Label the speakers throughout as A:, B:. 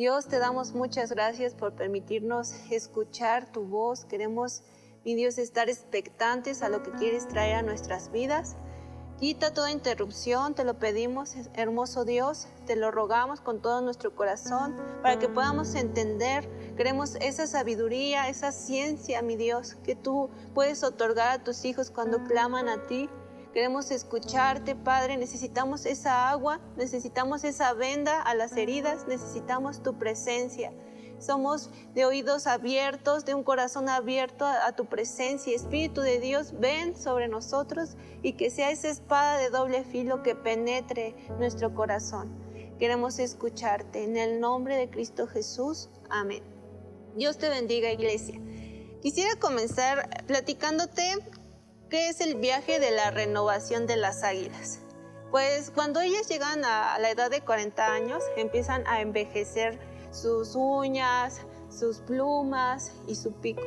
A: Dios, te damos muchas gracias por permitirnos escuchar tu voz. Queremos, mi Dios, estar expectantes a lo que quieres traer a nuestras vidas. Quita toda interrupción, te lo pedimos, hermoso Dios, te lo rogamos con todo nuestro corazón para que podamos entender. Queremos esa sabiduría, esa ciencia, mi Dios, que tú puedes otorgar a tus hijos cuando claman a ti. Queremos escucharte, Padre, necesitamos esa agua, necesitamos esa venda a las heridas, necesitamos tu presencia. Somos de oídos abiertos, de un corazón abierto a tu presencia. Espíritu de Dios, ven sobre nosotros y que sea esa espada de doble filo que penetre nuestro corazón. Queremos escucharte. En el nombre de Cristo Jesús. Amén. Dios te bendiga, iglesia. Quisiera comenzar platicándote qué es el viaje de la renovación de las águilas. Pues cuando ellas llegan a la edad de 40 años, empiezan a envejecer sus uñas, sus plumas y su pico.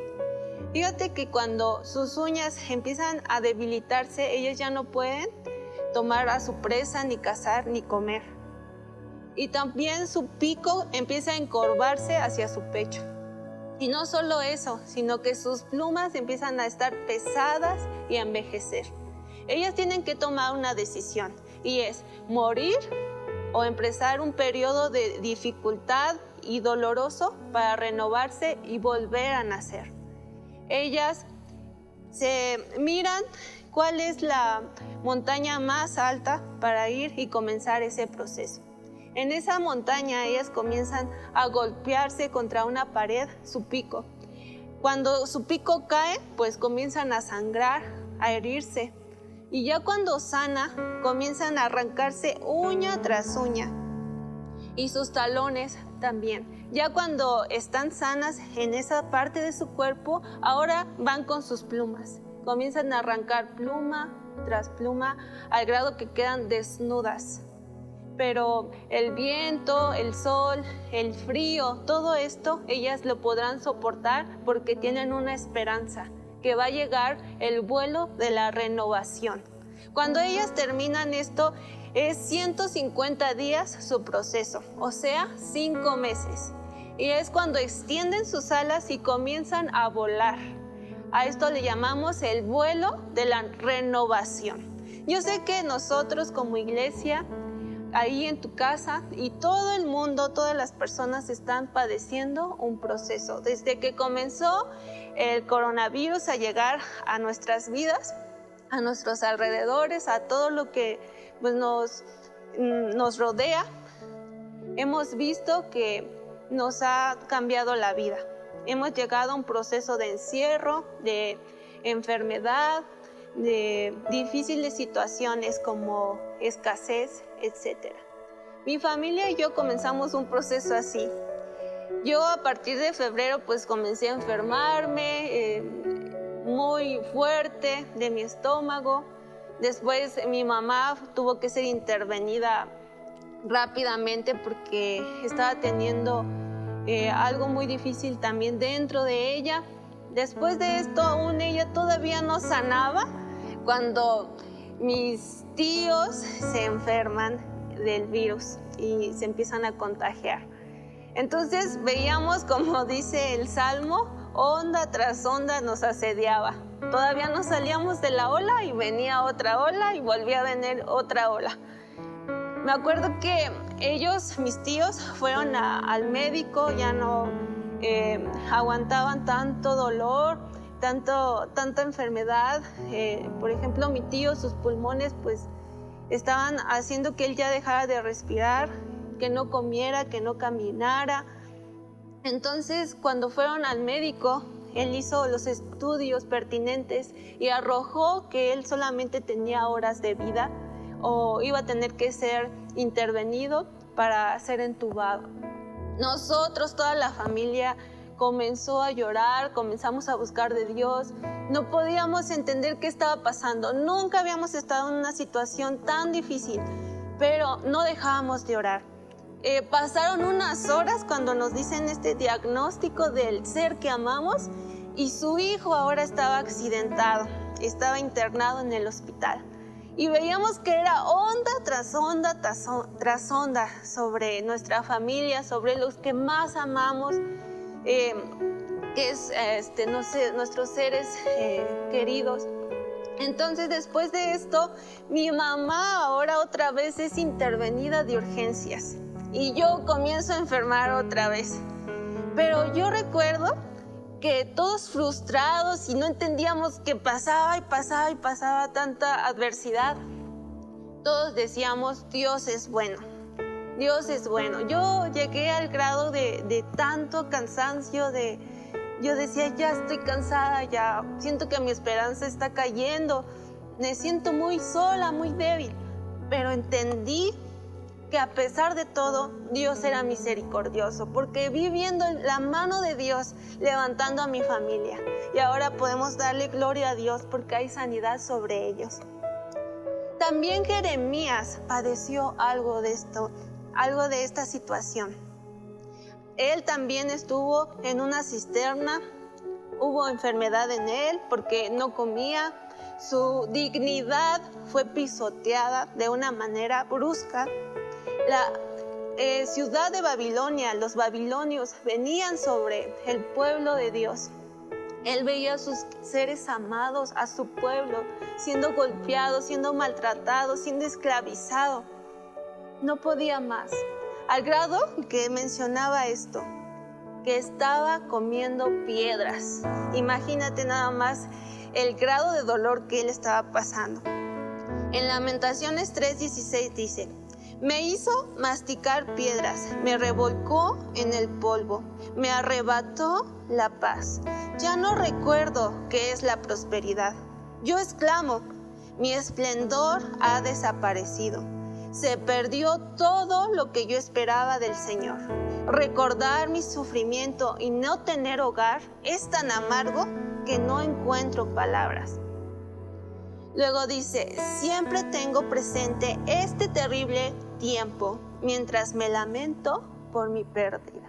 A: Fíjate que cuando sus uñas empiezan a debilitarse, ellos ya no pueden tomar a su presa, ni cazar, ni comer. Y también su pico empieza a encorvarse hacia su pecho. Y no solo eso, sino que sus plumas empiezan a estar pesadas y a envejecer. Ellas tienen que tomar una decisión, y es morir o empezar un periodo de dificultad y doloroso para renovarse y volver a nacer. Ellas se miran cuál es la montaña más alta para ir y comenzar ese proceso. En esa montaña ellas comienzan a golpearse contra una pared, su pico. Cuando su pico cae, pues comienzan a sangrar, a herirse. Y ya cuando sana, comienzan a arrancarse uña tras uña. Y sus talones también. Ya cuando están sanas en esa parte de su cuerpo, ahora van con sus plumas. Comienzan a arrancar pluma tras pluma al grado que quedan desnudas. Pero el viento, el sol, el frío, todo esto, ellas lo podrán soportar porque tienen una esperanza, que va a llegar el vuelo de la renovación. Cuando ellas terminan esto, es 150 días su proceso, o sea, 5 meses. Y es cuando extienden sus alas y comienzan a volar. A esto le llamamos el vuelo de la renovación. Yo sé que nosotros como iglesia, ahí en tu casa y todo el mundo, todas las personas están padeciendo un proceso. Desde que comenzó el coronavirus a llegar a nuestras vidas, a nuestros alrededores, a todo lo que pues, nos rodea, hemos visto que nos ha cambiado la vida. Hemos llegado a un proceso de encierro, de enfermedad, de difíciles situaciones como escasez, etc. Mi familia y yo comenzamos un proceso así. Yo a partir de febrero pues comencé a enfermarme muy fuerte de mi estómago. Después mi mamá tuvo que ser intervenida rápidamente porque estaba teniendo algo muy difícil también dentro de ella. Después de esto aún ella todavía no sanaba cuando mis tíos se enferman del virus y se empiezan a contagiar. Entonces veíamos, como dice el Salmo, onda tras onda nos asediaba. Todavía no salíamos de la ola y venía otra ola y volvía a venir otra ola. Me acuerdo que ellos, mis tíos, fueron al médico, ya no aguantaban tanto dolor, tanta enfermedad. Por ejemplo, mi tío, sus pulmones pues estaban haciendo que él ya dejara de respirar, que no comiera, que no caminara. Entonces, cuando fueron al médico, él hizo los estudios pertinentes y arrojó que él solamente tenía horas de vida o iba a tener que ser intervenido para ser entubado. Nosotros, toda la familia, comenzó a llorar, comenzamos a buscar de Dios. No podíamos entender qué estaba pasando. Nunca habíamos estado en una situación tan difícil, pero no dejábamos de orar. Pasaron unas horas cuando nos dicen este diagnóstico del ser que amamos y su hijo ahora estaba accidentado, estaba internado en el hospital. Y veíamos que era onda tras onda tras onda sobre nuestra familia, sobre los que más amamos, que es no sé, nuestros seres queridos. Entonces, después de esto, mi mamá ahora otra vez es intervenida de urgencias y yo comienzo a enfermar otra vez. Pero yo recuerdo que todos frustrados y no entendíamos qué pasaba y pasaba y pasaba tanta adversidad, todos decíamos, Dios es bueno, Dios es bueno. Yo llegué al grado de tanto cansancio, yo decía, ya estoy cansada, ya siento que mi esperanza está cayendo, me siento muy sola, muy débil, pero entendí que a pesar de todo, Dios era misericordioso, porque vi viendo la mano de Dios levantando a mi familia. Y ahora podemos darle gloria a Dios porque hay sanidad sobre ellos. También Jeremías padeció algo de esto, algo de esta situación. Él también estuvo en una cisterna, hubo enfermedad en él porque no comía, su dignidad fue pisoteada de una manera brusca. La ciudad de Babilonia, los babilonios venían sobre el pueblo de Dios. Él veía a sus seres amados, a su pueblo, siendo golpeado, siendo maltratado, siendo esclavizado. No podía más. Al grado que mencionaba esto, que estaba comiendo piedras. Imagínate nada más el grado de dolor que él estaba pasando. En Lamentaciones 3:16 dice, me hizo masticar piedras, me revolcó en el polvo, me arrebató la paz. Ya no recuerdo qué es la prosperidad. Yo exclamo, mi esplendor ha desaparecido. Se perdió todo lo que yo esperaba del Señor. Recordar mi sufrimiento y no tener hogar es tan amargo que no encuentro palabras. Luego dice, siempre tengo presente este terrible tiempo mientras me lamento por mi pérdida.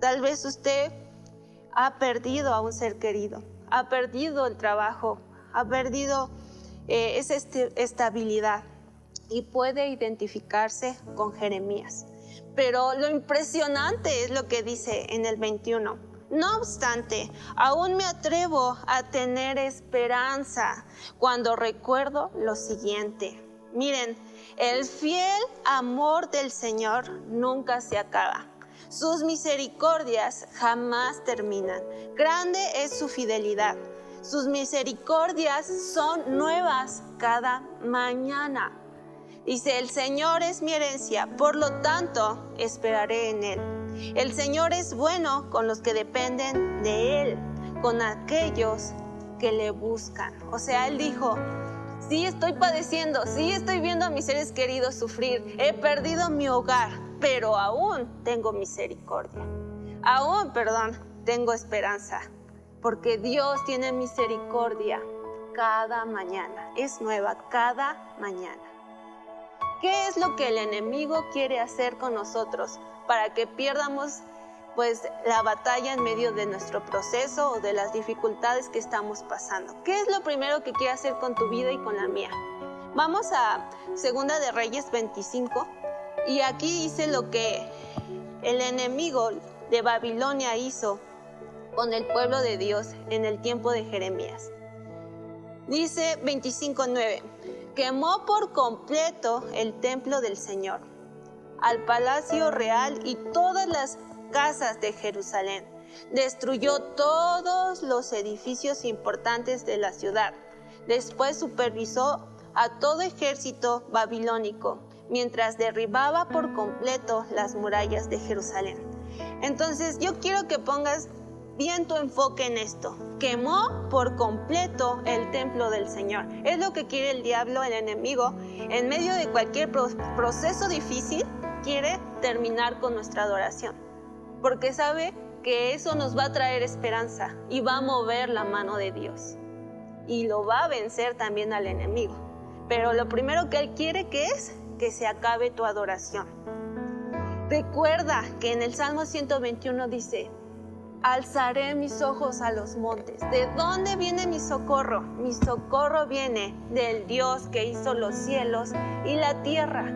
A: Tal vez usted ha perdido a un ser querido, ha perdido el trabajo, ha perdido esa estabilidad y puede identificarse con Jeremías. Pero lo impresionante es lo que dice en el 21. No obstante, aún me atrevo a tener esperanza cuando recuerdo lo siguiente. Miren, el fiel amor del Señor nunca se acaba. Sus misericordias jamás terminan. Grande es su fidelidad. Sus misericordias son nuevas cada mañana. Dice, el Señor es mi herencia, por lo tanto, esperaré en Él. El Señor es bueno con los que dependen de Él, con aquellos que le buscan. O sea, Él dijo, sí estoy padeciendo, sí estoy viendo a mis seres queridos sufrir, he perdido mi hogar, pero aún tengo misericordia. Tengo esperanza, porque Dios tiene misericordia cada mañana, es nueva cada mañana. ¿Qué es lo que el enemigo quiere hacer con nosotros para que pierdamos la batalla en medio de nuestro proceso o de las dificultades que estamos pasando? ¿Qué es lo primero que quiere hacer con tu vida y con la mía? Vamos a 2 de Reyes 25 y aquí dice lo que el enemigo de Babilonia hizo con el pueblo de Dios en el tiempo de Jeremías. Dice 25:9. Quemó por completo el templo del Señor, al palacio real y todas las casas de Jerusalén. Destruyó todos los edificios importantes de la ciudad. Después supervisó a todo ejército babilónico, mientras derribaba por completo las murallas de Jerusalén. Entonces yo quiero que pongas bien tu enfoque en esto. Quemó por completo el templo del Señor. Es lo que quiere el diablo, el enemigo. En medio de cualquier proceso difícil, quiere terminar con nuestra adoración. Porque sabe que eso nos va a traer esperanza y va a mover la mano de Dios. Y lo va a vencer también al enemigo. Pero lo primero que él quiere es que se acabe tu adoración. Recuerda que en el Salmo 121 dice, alzaré mis ojos a los montes. ¿De dónde viene mi socorro? Mi socorro viene del Dios que hizo los cielos y la tierra.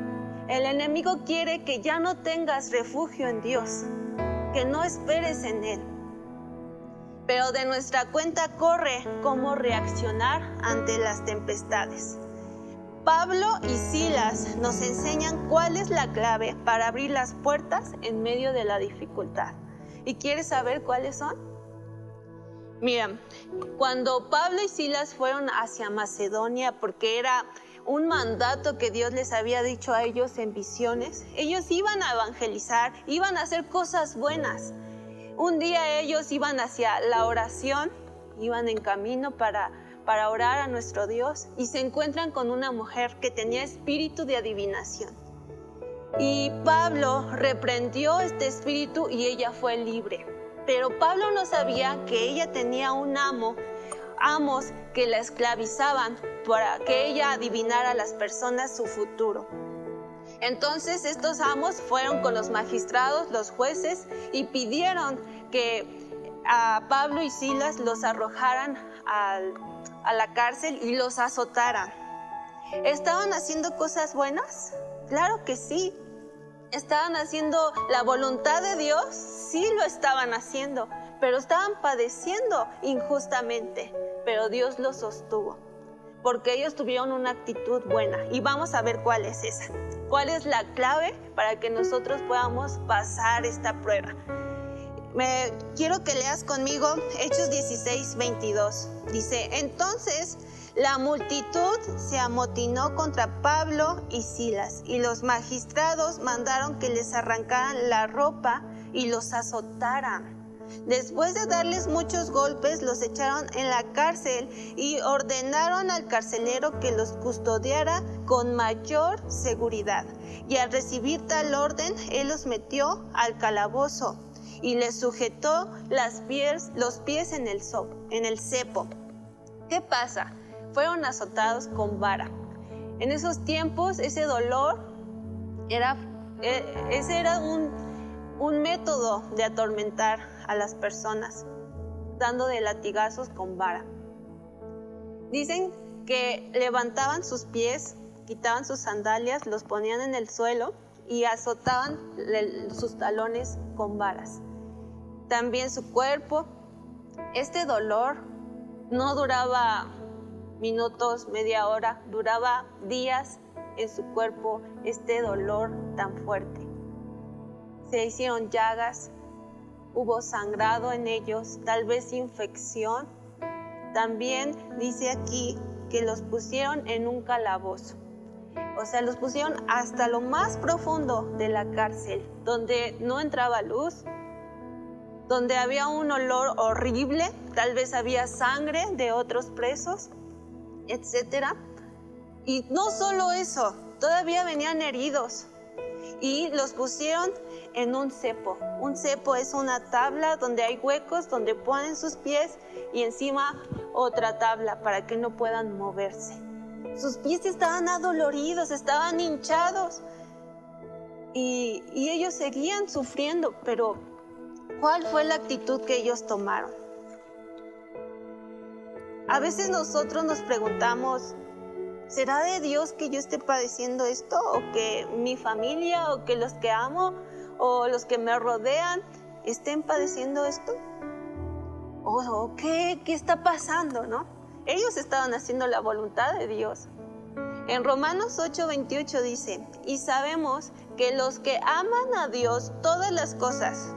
A: El enemigo quiere que ya no tengas refugio en Dios, que no esperes en Él. Pero de nuestra cuenta corre cómo reaccionar ante las tempestades. Pablo y Silas nos enseñan cuál es la clave para abrir las puertas en medio de la dificultad. ¿Y quieres saber cuáles son? Mira, cuando Pablo y Silas fueron hacia Macedonia, porque era un mandato que Dios les había dicho a ellos en visiones, ellos iban a evangelizar, iban a hacer cosas buenas. Un día ellos iban hacia la oración, iban en camino para orar a nuestro Dios y se encuentran con una mujer que tenía espíritu de adivinación. Y Pablo reprendió este espíritu y ella fue libre. Pero Pablo no sabía que ella tenía un amos que la esclavizaban para que ella adivinara a las personas su futuro. Entonces estos amos fueron con los magistrados, los jueces, y pidieron que a Pablo y Silas los arrojaran a la cárcel y los azotaran. ¿Estaban haciendo cosas buenas? Claro que sí. ¿Estaban haciendo la voluntad de Dios? Sí lo estaban haciendo, pero estaban padeciendo injustamente. Pero Dios los sostuvo, porque ellos tuvieron una actitud buena. Y vamos a ver cuál es esa. ¿Cuál es la clave para que nosotros podamos pasar esta prueba? Quiero que leas conmigo Hechos 16, 22. Dice, entonces la multitud se amotinó contra Pablo y Silas, y los magistrados mandaron que les arrancaran la ropa y los azotaran. Después de darles muchos golpes, los echaron en la cárcel y ordenaron al carcelero que los custodiara con mayor seguridad. Y al recibir tal orden, él los metió al calabozo y les sujetó los pies en el cepo. ¿Qué pasa? Fueron azotados con vara. En esos tiempos ese dolor era un método de atormentar a las personas, dando de latigazos con vara. Dicen que levantaban sus pies, quitaban sus sandalias, los ponían en el suelo y azotaban sus talones con varas. También su cuerpo. Este dolor no duraba minutos, media hora, duraba días en su cuerpo, este dolor tan fuerte. Se hicieron llagas, hubo sangrado en ellos, tal vez infección. También dice aquí que los pusieron en un calabozo. O sea, los pusieron hasta lo más profundo de la cárcel, donde no entraba luz, donde había un olor horrible, tal vez había sangre de otros presos, etc. Y no solo eso, todavía venían heridos y los pusieron en un cepo. Un cepo es una tabla donde hay huecos, donde ponen sus pies y encima otra tabla para que no puedan moverse. Sus pies estaban adoloridos, estaban hinchados y ellos seguían sufriendo, pero ¿cuál fue la actitud que ellos tomaron? A veces nosotros nos preguntamos, ¿será de Dios que yo esté padeciendo esto? ¿O que mi familia, o que los que amo, o los que me rodean estén padeciendo esto? ¿O qué está pasando, no? Ellos estaban haciendo la voluntad de Dios. En Romanos 8:28 dice, y sabemos que los que aman a Dios, todas las cosas,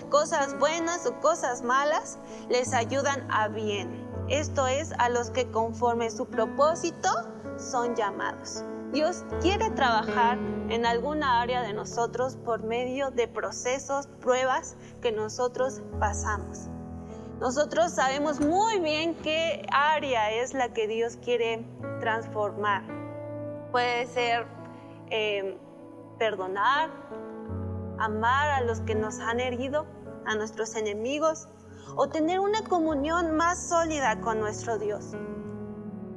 A: cosas buenas o cosas malas, les ayudan a bien. Esto es, a los que conforme su propósito son llamados. Dios quiere trabajar en alguna área de nosotros por medio de procesos, pruebas que nosotros pasamos. Nosotros sabemos muy bien qué área es la que Dios quiere transformar. Puede ser perdonar, amar a los que nos han herido, a nuestros enemigos, o tener una comunión más sólida con nuestro Dios.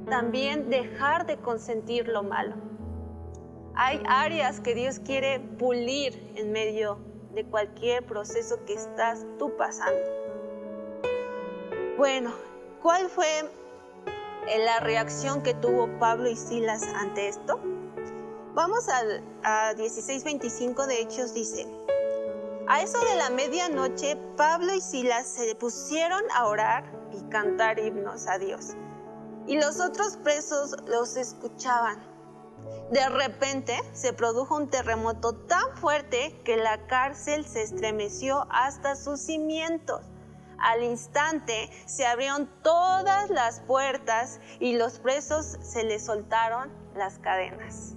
A: También dejar de consentir lo malo. Hay áreas que Dios quiere pulir en medio de cualquier proceso que estás tú pasando. Bueno, ¿cuál fue la reacción que tuvo Pablo y Silas ante esto? Vamos a 16:25 de Hechos, dice: a eso de la medianoche, Pablo y Silas se pusieron a orar y cantar himnos a Dios, y los otros presos los escuchaban. De repente se produjo un terremoto tan fuerte que la cárcel se estremeció hasta sus cimientos. Al instante se abrieron todas las puertas y los presos se les soltaron las cadenas.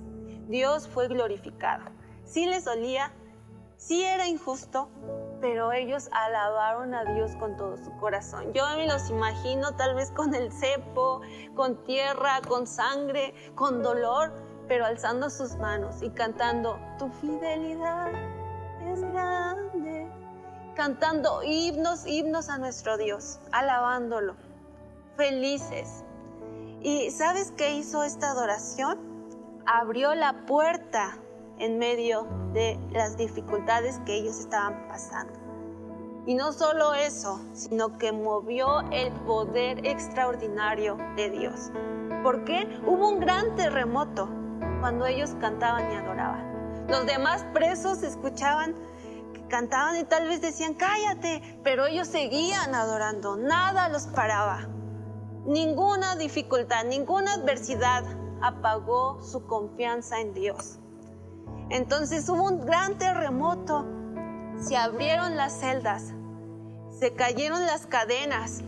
A: Dios fue glorificado. Sí les dolía, sí era injusto, pero ellos alabaron a Dios con todo su corazón. Yo me los imagino tal vez con el cepo, con tierra, con sangre, con dolor, pero alzando sus manos y cantando: tu fidelidad es grande. Cantando himnos a nuestro Dios, alabándolo, felices. ¿Y sabes qué hizo esta adoración? Abrió la puerta en medio de las dificultades que ellos estaban pasando. Y no solo eso, sino que movió el poder extraordinario de Dios. ¿Por qué? Hubo un gran terremoto cuando ellos cantaban y adoraban. Los demás presos escuchaban que cantaban y tal vez decían: cállate, pero ellos seguían adorando, nada los paraba. Ninguna dificultad, ninguna adversidad apagó su confianza en Dios. Entonces hubo un gran terremoto, se abrieron las celdas, se cayeron las cadenas,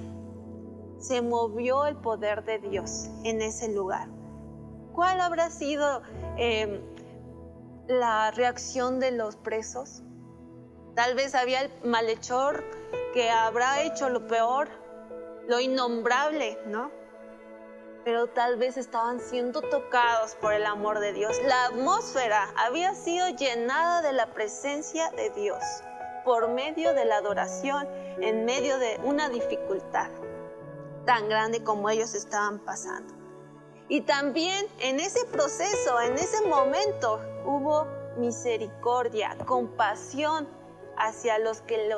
A: se movió el poder de Dios en ese lugar. ¿Cuál habrá sido la reacción de los presos? Tal vez había el malhechor que habrá hecho lo peor, lo innombrable, ¿no? Pero tal vez estaban siendo tocados por el amor de Dios. La atmósfera había sido llenada de la presencia de Dios por medio de la adoración, en medio de una dificultad tan grande como ellos estaban pasando. Y también en ese proceso, en ese momento, hubo misericordia, compasión hacia los que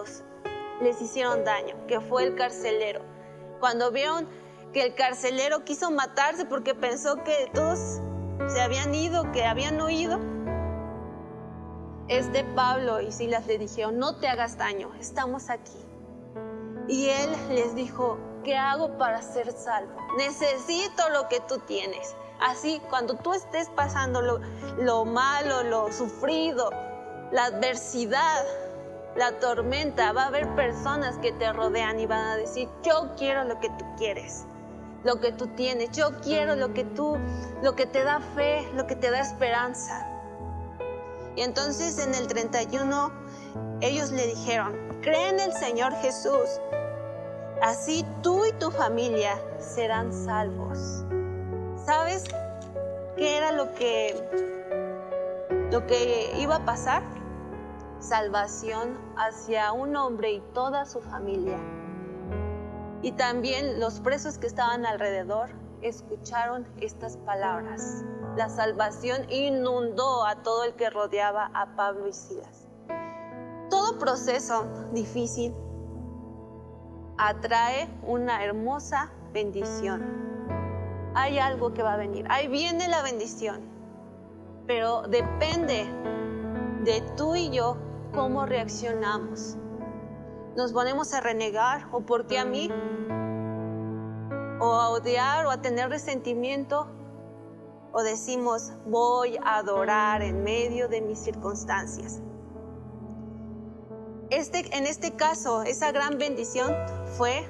A: les hicieron daño, que fue el carcelero. Cuando vieron que el carcelero quiso matarse porque pensó que todos se habían ido, que habían huido, Pablo y Silas le dijeron: no te hagas daño, estamos aquí. Y él les dijo: ¿qué hago para ser salvo? Necesito lo que tú tienes. Así, cuando tú estés pasando lo malo, lo sufrido, la adversidad, la tormenta, va a haber personas que te rodean y van a decir: yo quiero lo que tú quieres, lo que tú tienes. Yo quiero lo que te da fe, lo que te da esperanza. Y entonces en el 31 ellos le dijeron: cree en el Señor Jesús, así tú y tu familia serán salvos. ¿Sabes qué era lo que iba a pasar? Salvación hacia un hombre y toda su familia. Y también los presos que estaban alrededor escucharon estas palabras. La salvación inundó a todo el que rodeaba a Pablo y Silas. Todo proceso difícil atrae una hermosa bendición. Hay algo que va a venir. Ahí viene la bendición. Pero depende de tú y yo cómo reaccionamos. Nos ponemos a renegar: ¿o por qué a mí? O a odiar o a tener resentimiento. O decimos: voy a adorar en medio de mis circunstancias. En este caso, esa gran bendición fue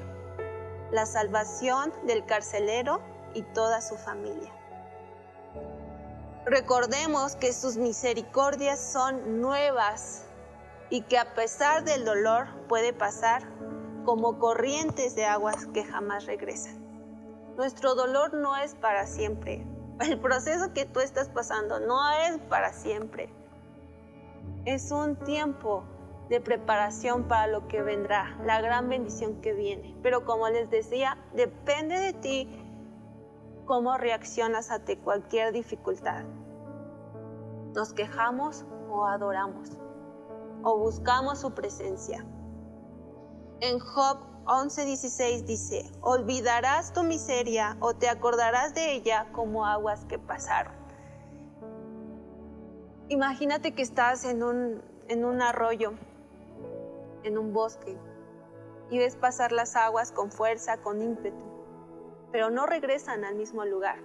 A: la salvación del carcelero y toda su familia. Recordemos que sus misericordias son nuevas y que a pesar del dolor puede pasar como corrientes de aguas que jamás regresan. Nuestro dolor no es para siempre. El proceso que tú estás pasando no es para siempre. Es un tiempo de preparación para lo que vendrá, la gran bendición que viene. Pero como les decía, depende de ti cómo reaccionas ante cualquier dificultad. ¿Nos quejamos o adoramos? o buscamos su presencia. En Job 11:16 dice, olvidarás tu miseria o te acordarás de ella como aguas que pasaron. Imagínate que estás en un arroyo, en un bosque, y ves pasar las aguas con fuerza, con ímpetu, pero no regresan al mismo lugar.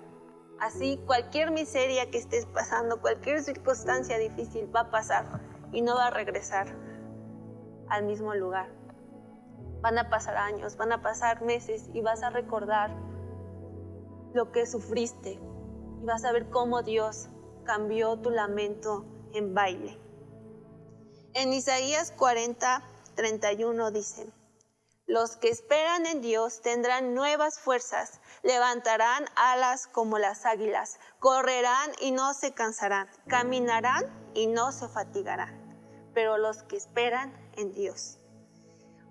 A: Así, cualquier miseria que estés pasando, cualquier circunstancia difícil va a pasar y no va a regresar al mismo lugar. Van a pasar años, van a pasar meses y vas a recordar lo que sufriste y vas a ver cómo Dios cambió tu lamento en baile. En Isaías 40:31 dice, los que esperan en Dios tendrán nuevas fuerzas, levantarán alas como las águilas, correrán y no se cansarán, caminarán y no se fatigarán. Pero los que esperan en Dios.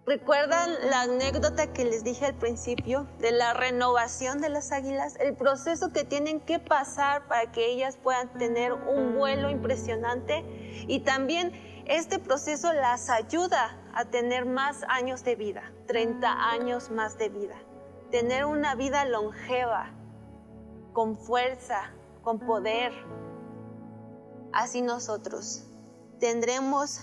A: ¿Recuerdan la anécdota que les dije al principio de la renovación de las águilas? El proceso que tienen que pasar para que ellas puedan tener un vuelo impresionante. Y también este proceso las ayuda a tener más años de vida, 30 años más de vida. Tener una vida longeva, con fuerza, con poder. Así nosotros tendremos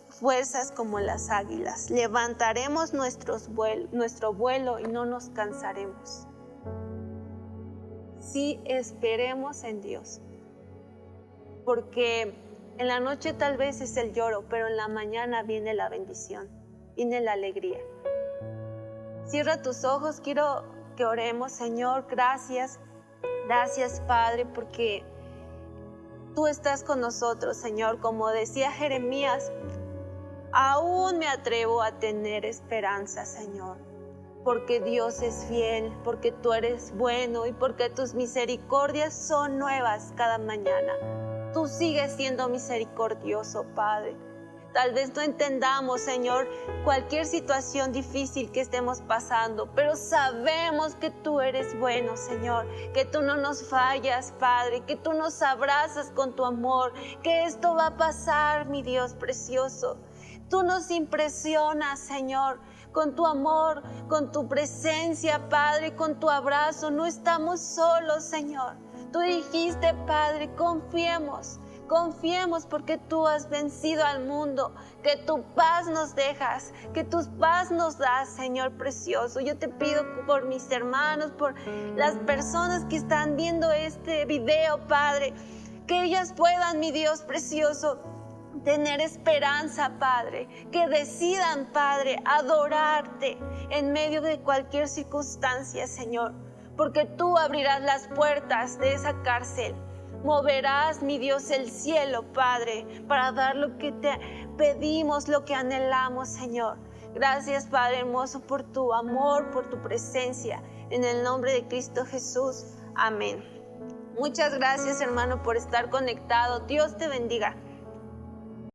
A: fuerzas como las águilas. Levantaremos nuestro vuelo y no nos cansaremos. Sí, esperemos en Dios. Porque en la noche tal vez es el lloro, pero en la mañana viene la bendición, viene la alegría. Cierra tus ojos, quiero que oremos. Señor, gracias. Gracias, Padre, porque tú estás con nosotros, Señor. Como decía Jeremías, aún me atrevo a tener esperanza, Señor, porque Dios es fiel, porque tú eres bueno y porque tus misericordias son nuevas cada mañana. Tú sigues siendo misericordioso, Padre. Tal vez no entendamos, Señor, cualquier situación difícil que estemos pasando, pero sabemos que tú eres bueno, Señor, que tú no nos fallas, Padre, que tú nos abrazas con tu amor, que esto va a pasar, mi Dios precioso. Tú nos impresionas, Señor, con tu amor, con tu presencia, Padre, con tu abrazo. No estamos solos, Señor. Tú dijiste, Padre, confiemos porque tú has vencido al mundo, que tu paz nos dejas, que tu paz nos das, Señor precioso. Yo te pido por mis hermanos, por las personas que están viendo este video, Padre, que ellas puedan, mi Dios precioso, tener esperanza, Padre, que decidan, Padre, adorarte en medio de cualquier circunstancia, Señor, porque tú abrirás las puertas de esa cárcel. Moverás, mi Dios, el cielo, Padre, para dar lo que te pedimos, lo que anhelamos, Señor. Gracias, Padre hermoso, por tu amor, por tu presencia. En el nombre de Cristo Jesús. Amén. Muchas gracias, hermano, por estar conectado. Dios te bendiga.